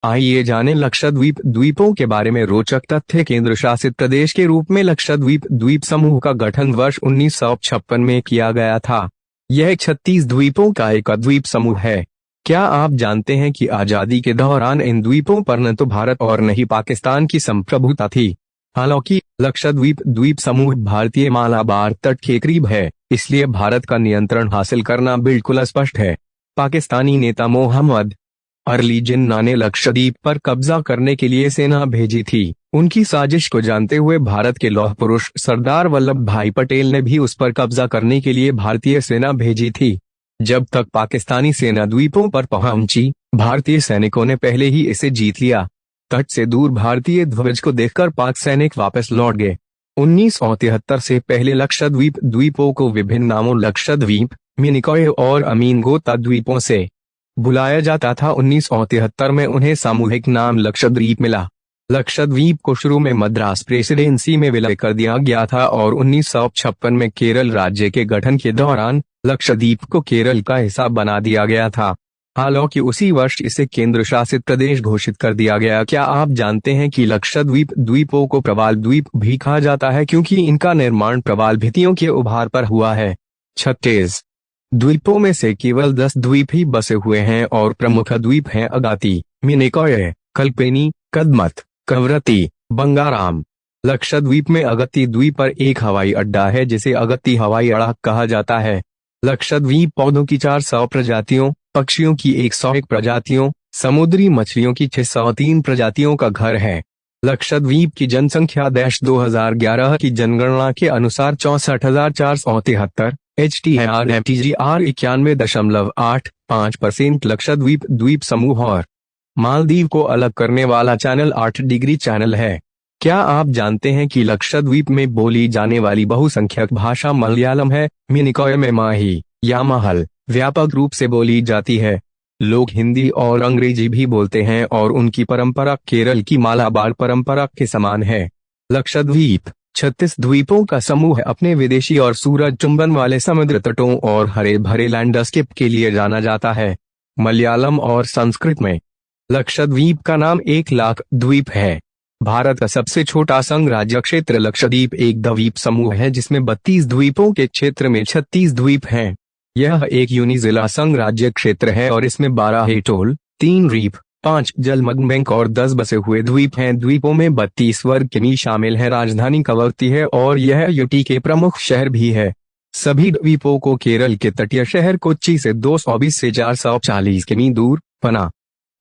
आइए जानें लक्षद्वीप द्वीपों के बारे में रोचक तथ्य। केंद्र शासित प्रदेश के रूप में लक्षद्वीप द्वीप समूह का गठन वर्ष 1956 में किया गया था। यह 36 द्वीपों का एक द्वीप समूह है। क्या आप जानते हैं कि आजादी के दौरान इन द्वीपों पर न तो भारत और न ही पाकिस्तान की संप्रभुता थी। हालांकि लक्षद्वीप द्वीप समूह भारतीय मालाबार तट के करीब है, इसलिए भारत का नियंत्रण हासिल करना बिल्कुल स्पष्ट है। पाकिस्तानी नेता मोहम्मद अली जिन्ना ने लक्षद्वीप पर कब्जा करने के लिए सेना भेजी थी। उनकी साजिश को जानते हुए भारत के लौह पुरुष सरदार वल्लभ भाई पटेल ने भी उस पर कब्जा करने के लिए भारतीय सेना भेजी थी। जब तक पाकिस्तानी सेना द्वीपों पर पहुंची, भारतीय सैनिकों ने पहले ही इसे जीत लिया। तट से दूर भारतीय ध्वज को देखकर पाक सैनिक वापस लौट गए। 1973 से पहले लक्षद्वीप द्वीपों को विभिन्न नामों लक्षद्वीप, मिनिकॉय और अमीनगोता द्वीपों से बुलाया जाता था। 1973 में उन्हें सामूहिक नाम लक्षद्वीप मिला। लक्षद्वीप को शुरू में मद्रास प्रेसिडेंसी में विलय कर दिया गया था और 1956 में केरल राज्य के गठन के दौरान लक्षद्वीप को केरल का हिस्सा बना दिया गया था। हालांकि उसी वर्ष इसे केंद्र शासित प्रदेश घोषित कर दिया गया। क्या आप जानते हैं कि लक्षद्वीप द्वीपों को प्रवाल द्वीप भी कहा जाता है, क्योंकि इनका निर्माण प्रवाल भित्तियों के उभार पर हुआ है। 36 द्वीपों में से केवल 10 द्वीप ही बसे हुए हैं और प्रमुख द्वीप हैं अगाती, मिनिकॉय, कल्पेनी, कदमत, कवरत्ती, बंगाराम। लक्षद्वीप में अगत्ती द्वीप पर एक हवाई अड्डा है जिसे अगत्ती हवाई अड्डा कहा जाता है। लक्षद्वीप पौधों की 400 प्रजातियों, पक्षियों की 101 प्रजातियों, समुद्री मछलियों की 603 प्रजातियों का घर है। लक्षद्वीप की जनसंख्या 2011 की जनगणना के अनुसार 64,473 HTR 91.85% लक्षद्वीप द्वीप समूह और मालदीव को अलग करने वाला चैनल 8 डिग्री चैनल है। क्या आप जानते हैं कि लक्षद्वीप में बोली जाने वाली बहुसंख्यक भाषा मलयालम है। मिनिकॉय में माही या महल व्यापक रूप से बोली जाती है। लोग हिंदी और अंग्रेजी भी बोलते हैं और उनकी परंपरा केरल की मालाबार परंपरा के समान है। लक्षद्वीप 36 द्वीपों का समूह अपने विदेशी और सूरज चुंबन वाले समुद्र तटों और हरे भरे लैंडस्केप के लिए जाना जाता है। मलयालम और संस्कृत में लक्षद्वीप का नाम 1,00,000 द्वीप है। भारत का सबसे छोटा संघ राज्य क्षेत्र लक्षद्वीप एक द्वीप समूह है जिसमें 32 द्वीपों के क्षेत्र में 36 द्वीप हैं। यह एक यूनिजिला संघ राज्य क्षेत्र है और इसमें 12 एटोल, 3 रीफ, 5 जलमग्न बैंक और 10 बसे हुए द्वीप हैं। द्वीपों में 32 वर्ग किमी शामिल है। राजधानी कवरत्ती है और यह यूटी के प्रमुख शहर भी है। सभी द्वीपों को केरल के तटीय शहर कोच्चि से 220 से 440 किमी दूर पना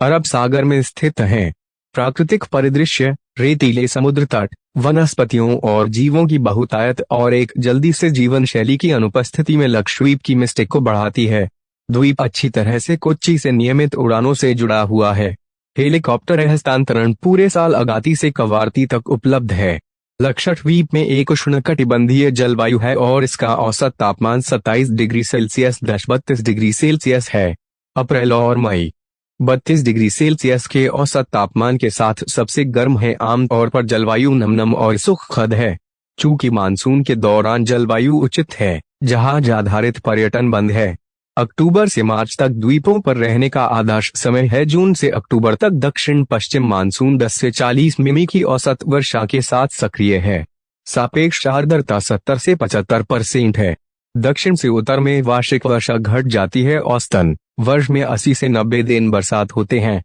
अरब सागर में स्थित हैं। प्राकृतिक परिदृश्य, रेतीले समुद्र तट, वनस्पतियों और जीवों की बहुतायत और एक जल्दी से जीवन शैली की अनुपस्थिति में लक्षद्वीप की मिस्टिक को बढ़ाती है। द्वीप अच्छी तरह से कोच्चि से नियमित उड़ानों से जुड़ा हुआ है। हेलीकॉप्टर हस्तांतरण पूरे साल अगाती से कवारत्ती तक उपलब्ध है। लक्षद्वीप में एक उष्णकटिबंधीय जलवायु है और इसका औसत तापमान 27 डिग्री सेल्सियस 32 डिग्री सेल्सियस है। अप्रैल और मई 32 डिग्री सेल्सियस के औसत तापमान के साथ सबसे गर्म है। आमतौर पर जलवायु नमनम और सुखद है। चूंकि मानसून के दौरान जलवायु उचित है, जहाज आधारित पर्यटन बंद है। अक्टूबर से मार्च तक द्वीपों पर रहने का आदर्श समय है। जून से अक्टूबर तक दक्षिण पश्चिम मानसून 10 से 40 मिमी की औसत वर्षा के साथ सक्रिय है। सापेक्ष आर्द्रता 70 से 75% है। दक्षिण से उत्तर में वार्षिक वर्षा घट जाती है। औसतन वर्ष में 80 से 90 दिन बरसात होते हैं।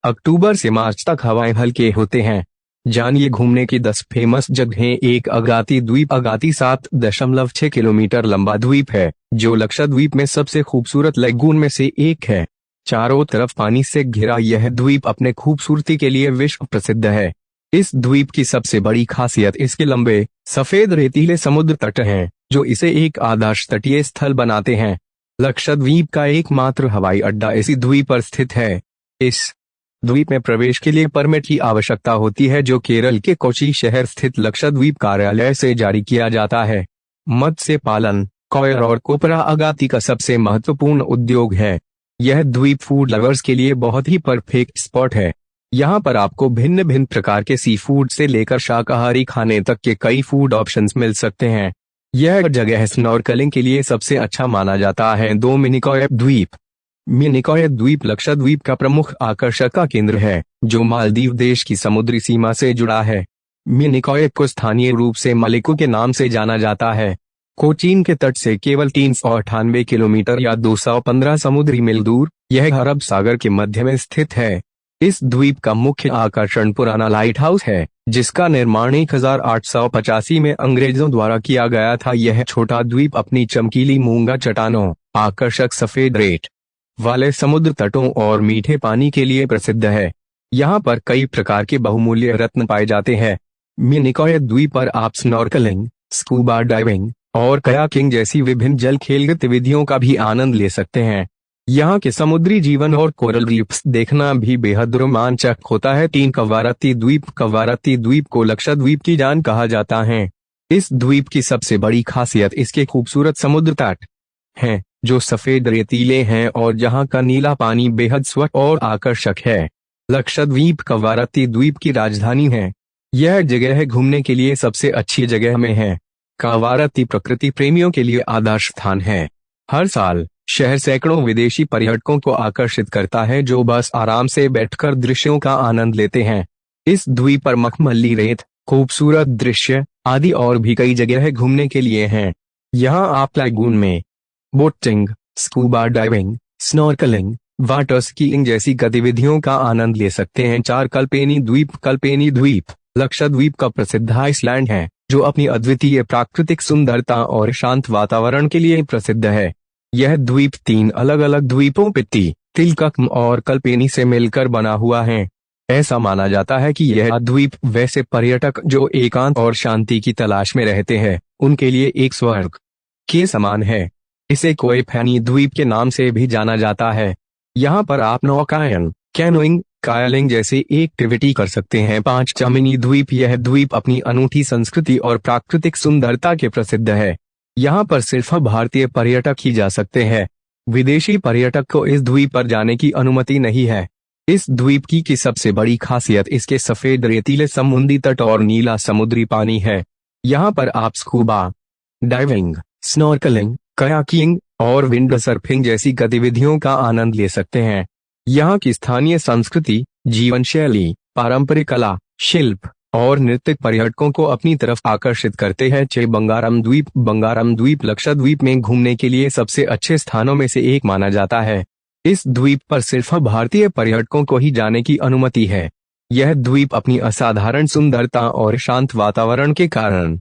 अक्टूबर से मार्च तक हवाएं हल्के होते हैं। जानिए घूमने की 10 फेमस जगहें। एक अगाती द्वीप। अगाती 7.6 किलोमीटर लंबा द्वीप है जो लक्षद्वीप में सबसे खूबसूरत लैगून में से एक है। चारों तरफ पानी से घिरा यह द्वीप अपने खूबसूरती के लिए विश्व प्रसिद्ध है। इस द्वीप की सबसे बड़ी खासियत इसके लंबे सफेद रेतीले समुद्र तट हैं जो इसे एक आदर्श तटीय स्थल बनाते हैं। लक्षद्वीप का एकमात्र हवाई अड्डा इसी द्वीप पर स्थित है। इस द्वीप में प्रवेश के लिए परमिट की आवश्यकता होती है जो केरल के कोच्चि शहर स्थित लक्षद्वीप कार्यालय से जारी किया जाता है। मत्स्य पालन, कॉयर और कोपरा अगाती का सबसे महत्वपूर्ण उद्योग है। यह द्वीप फूड लवर्स के लिए बहुत ही परफेक्ट स्पॉट है। यहाँ पर आपको भिन्न भिन्न प्रकार के सी फूड से लेकर शाकाहारी खाने तक के कई फूड ऑप्शंस मिल सकते हैं। यह जगह स्नॉर्कलिंग के लिए सबसे अच्छा माना जाता है। 2 मिनिकॉय द्वीप। मिनिकॉय द्वीप लक्षद्वीप का प्रमुख आकर्षक का केंद्र है, जो मालदीव देश की समुद्री सीमा से जुड़ा है। मिनिकॉय को स्थानीय रूप से मलिको के नाम से जाना जाता है। कोचीन के तट से केवल 398 किलोमीटर या 215 समुद्री मील दूर, यह अरब सागर के मध्य में स्थित है। इस द्वीप का मुख्य आकर्षण पुराना लाइट हाउस है, जिसका निर्माण 1885 में अंग्रेजों द्वारा किया गया था। यह छोटा द्वीप अपनी चमकीली मूंगा चट्टानों, आकर्षक सफेद रेत वाले समुद्र तटों और मीठे पानी के लिए प्रसिद्ध है। यहाँ पर कई प्रकार के बहुमूल्य रत्न पाए जाते हैं। मिनिकॉय द्वीप पर आप स्नॉर्कलिंग, स्कूबा डाइविंग और कयाकिंग जैसी विभिन्न जल खेल गतिविधियों का भी आनंद ले सकते हैं। यहाँ के समुद्री जीवन और कोरल रीफ्स देखना भी बेहद रोमांचक होता है। 3 कवारत्ती द्वीप को लक्षद्वीप की जान कहा जाता है। इस द्वीप की सबसे बड़ी खासियत इसके खूबसूरत समुद्र तट हैं, जो सफेद रेतीले हैं और जहाँ का नीला पानी बेहद स्वच्छ और आकर्षक है। लक्षद्वीप कवारत्ती द्वीप की राजधानी है। यह जगह घूमने के लिए सबसे अच्छी जगह में है। कवारत्ती प्रकृति प्रेमियों के लिए आदर्श स्थान है। हर साल शहर सैकड़ों विदेशी पर्यटकों को आकर्षित करता है, जो बस आराम से बैठकर दृश्यों का आनंद लेते हैं। इस द्वीप पर मखमली रेत, खूबसूरत दृश्य आदि और भी कई जगह घूमने के लिए हैं। यहाँ आप लैगून में boating, scuba diving, snorkelling, water skiing जैसी गतिविधियों का आनंद ले सकते हैं। 4 कल्पेनी द्वीप लक्षद्वीप का प्रसिद्ध आइसलैंड है, जो अपनी अद्वितीय प्राकृतिक सुंदरता और शांत वातावरण के लिए प्रसिद्ध है। यह द्वीप 3 अलग अलग द्वीपों पित्ती, तिलकम और कल्पेनी से मिलकर बना हुआ है। ऐसा माना जाता है कि यह द्वीप वैसे पर्यटक जो एकांत और शांति की तलाश में रहते हैं, उनके लिए एक स्वर्ग के समान है। इसे कोई फैनी द्वीप के नाम से भी जाना जाता है। यहाँ पर आप नौकायन, कैनोइंग, कायालिंग जैसी एक्टिविटी कर सकते हैं। 5 चमिनी द्वीप यह द्वीप अपनी अनूठी संस्कृति और प्राकृतिक सुंदरता के प्रसिद्ध है। यहाँ पर सिर्फ भारतीय पर्यटक ही जा सकते हैं। विदेशी पर्यटक को इस द्वीप पर जाने की अनुमति नहीं है। इस द्वीप की सबसे बड़ी खासियत इसके सफेद रेतीले समुद्री तट और नीला समुद्री पानी है। यहाँ पर आप स्कूबा डाइविंग, स्नॉर्कलिंग, कयाकिंग और विंड सर्फिंग जैसी गतिविधियों का आनंद ले सकते हैं। यहाँ की स्थानीय संस्कृति, जीवन शैली, पारंपरिक कला, शिल्प और नृत्य पर्यटकों को अपनी तरफ आकर्षित करते हैं। 6 बंगारम द्वीप लक्षद्वीप में घूमने के लिए सबसे अच्छे स्थानों में से एक माना जाता है। इस द्वीप पर सिर्फ भारतीय पर्यटकों को ही जाने की अनुमति है। यह द्वीप अपनी असाधारण सुंदरता और शांत वातावरण के कारण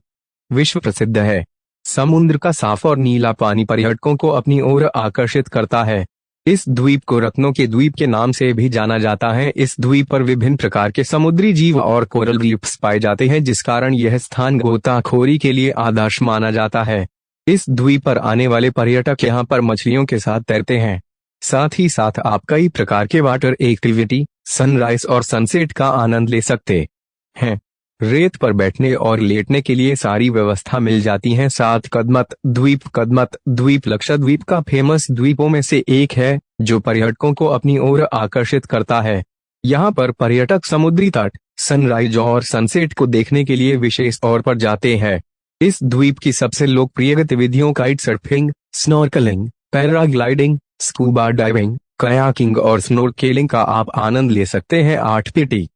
विश्व प्रसिद्ध है। समुद्र का साफ और नीला पानी पर्यटकों को अपनी ओर आकर्षित करता है। इस द्वीप को रत्नों के द्वीप के नाम से भी जाना जाता है। इस द्वीप पर विभिन्न प्रकार के समुद्री जीव और कोरल रीफ्स पाए जाते हैं, जिस कारण यह स्थान गोताखोरी के लिए आदर्श माना जाता है। इस द्वीप पर आने वाले पर्यटक यहाँ पर मछलियों के साथ तैरते हैं। साथ ही साथ आप कई प्रकार के वाटर एक्टिविटी, सनराइज और सनसेट का आनंद ले सकते हैं। रेत पर बैठने और लेटने के लिए सारी व्यवस्था मिल जाती है। 7 कदमत द्वीप लक्षद्वीप का फेमस द्वीपों में से एक है, जो पर्यटकों को अपनी ओर आकर्षित करता है। यहाँ पर पर्यटक समुद्री तट, सनराइज और सनसेट को देखने के लिए विशेष तौर पर जाते हैं। इस द्वीप की सबसे लोकप्रिय गतिविधियों kite surfing, snorkelling, paragliding, scuba diving, kayaking और स्नोर्केलिंग का आप आनंद ले सकते हैं। 8 पिटी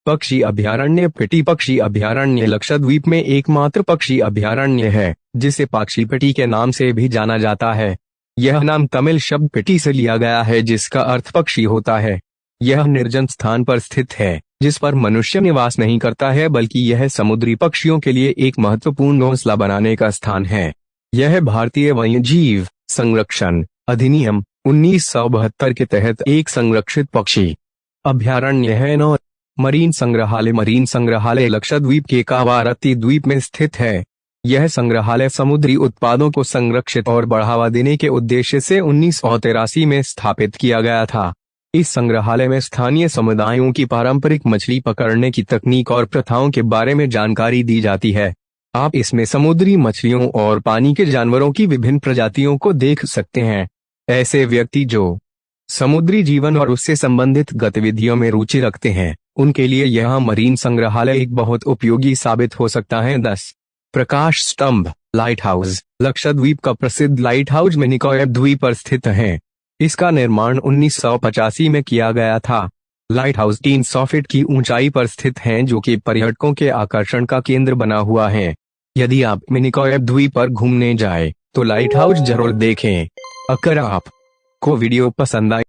पक्षी अभयारण्य पिटी पक्षी अभयारण्य लक्षद्वीप में एकमात्र पक्षी अभयारण्य है, जिसे पाक्षीपेटी के नाम से भी जाना जाता है। यह नाम तमिल शब्द पिटी से लिया गया है, जिसका अर्थ पक्षी होता है। यह निर्जन स्थान पर स्थित है, जिस पर मनुष्य निवास नहीं करता है, बल्कि यह समुद्री पक्षियों के लिए एक महत्वपूर्ण घोंसला बनाने का स्थान है। यह भारतीय वन्यजीव संरक्षण अधिनियम 1972 के तहत एक संरक्षित पक्षी अभयारण्य है। मरीन संग्रहालय लक्षद्वीप के कवारत्ती द्वीप में स्थित है। यह संग्रहालय समुद्री उत्पादों को संरक्षित और बढ़ावा देने के उद्देश्य से 1983 में स्थापित किया गया था। इस संग्रहालय में स्थानीय समुदायों की पारंपरिक मछली पकड़ने की तकनीक और प्रथाओं के बारे में जानकारी दी जाती है। आप इसमें समुद्री मछलियों और पानी के जानवरों की विभिन्न प्रजातियों को देख सकते हैं। ऐसे व्यक्ति जो समुद्री जीवन और उससे संबंधित गतिविधियों में रुचि रखते हैं, उनके लिए यह मरीन संग्रहालय एक बहुत उपयोगी साबित हो सकता है। 10 प्रकाश स्तंभ लाइट हाउस लक्षद्वीप का प्रसिद्ध लाइट हाउस मिनिकॉय द्वीप पर स्थित है। इसका निर्माण 1985 में किया गया था। लाइट हाउस 300 फीट की ऊंचाई पर स्थित हैं, जो कि पर्यटकों के आकर्षण का केंद्र बना हुआ है। यदि आप मिनिकॉय द्वीप पर घूमने जाएं, तो लाइट हाउस जरूर देखें। अगर आपको वीडियो पसंद आए